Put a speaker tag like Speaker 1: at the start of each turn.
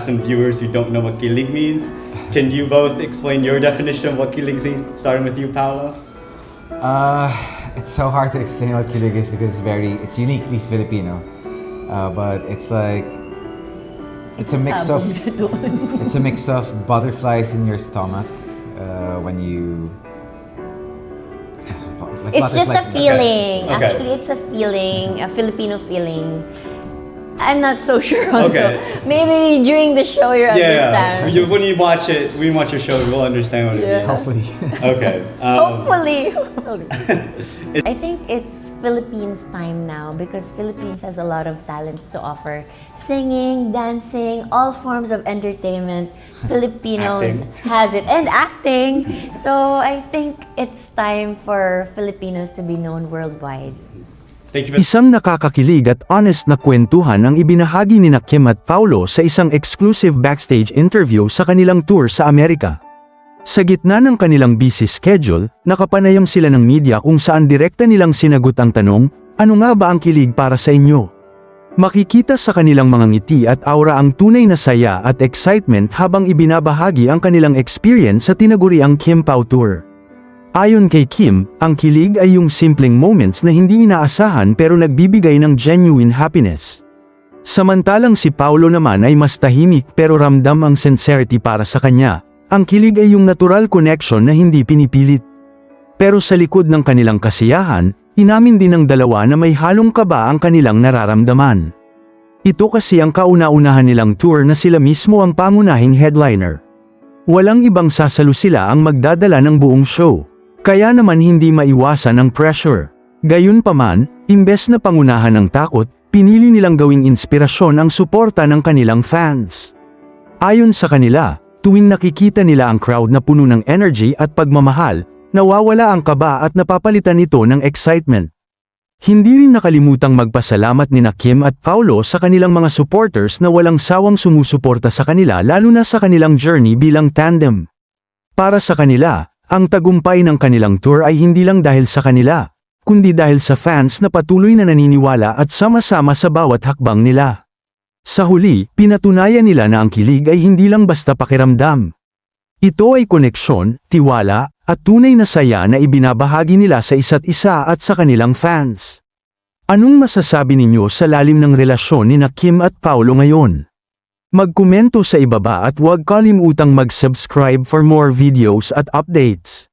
Speaker 1: some viewers who don't know what kilig means. Can you both explain your definition of what kilig means, starting with you, Paolo?
Speaker 2: It's so hard to explain what kilig is because it's uniquely Filipino. But it's like it's a mix of butterflies in your stomach when you.
Speaker 3: It's just a feeling.
Speaker 1: Okay.
Speaker 3: Actually, it's a feeling, a Filipino feeling. I'm not so sure also.
Speaker 1: Okay.
Speaker 3: Maybe during the show you understand.
Speaker 1: Yeah. When you watch your show, you'll understand what it means.
Speaker 2: Hopefully.
Speaker 1: Okay.
Speaker 3: Hopefully. I think it's Philippines time now because Philippines has a lot of talents to offer. Singing, dancing, all forms of entertainment. Filipinos has it. And acting. So I think it's time for Filipinos to be known worldwide.
Speaker 1: Thank you.
Speaker 4: Isang nakakakilig at honest na kwentuhan ang ibinahagi ni Kim at Paolo sa isang exclusive backstage interview sa kanilang tour sa Amerika. Sa gitna ng kanilang busy schedule, nakapanayam sila ng media kung saan direkta nilang sinagot ang tanong, ano nga ba ang kilig para sa inyo? Makikita sa kanilang mga ngiti at aura ang tunay na saya at excitement habang ibinabahagi ang kanilang experience sa tinaguriang Kim Pao Tour. Ayon kay Kim, ang kilig ay yung simpleng moments na hindi inaasahan pero nagbibigay ng genuine happiness. Samantalang si Paolo naman ay mas tahimik pero ramdam ang sincerity para sa kanya. Ang kilig ay yung natural connection na hindi pinipilit. Pero sa likod ng kanilang kasiyahan, inamin din ng dalawa na may halong kaba ang kanilang nararamdaman. Ito kasi ang kauna-unahan nilang tour na sila mismo ang pangunahing headliner. Walang ibang sasalo sila ang magdadala ng buong show. Kaya naman hindi maiwasan ang pressure. Gayunpaman, imbes na pangunahan ng takot, pinili nilang gawing inspirasyon ang suporta ng kanilang fans. Ayon sa kanila, tuwing nakikita nila ang crowd na puno ng energy at pagmamahal, nawawala ang kaba at napapalitan ito ng excitement. Hindi rin nakalimutang magpasalamat ni Kim at Paolo sa kanilang mga supporters na walang sawang sumusuporta sa kanila lalo na sa kanilang journey bilang tandem. Para sa kanila, ang tagumpay ng kanilang tour ay hindi lang dahil sa kanila, kundi dahil sa fans na patuloy na naniniwala at sama-sama sa bawat hakbang nila. Sa huli, pinatunayan nila na ang kilig ay hindi lang basta pakiramdam. Ito ay koneksyon, tiwala, at tunay na saya na ibinabahagi nila sa isa't isa at sa kanilang fans. Anong masasabi ninyo sa lalim ng relasyon ni Kim at Paolo ngayon? Magkomento sa ibaba at huwag kalimutang mag-subscribe for more videos at updates.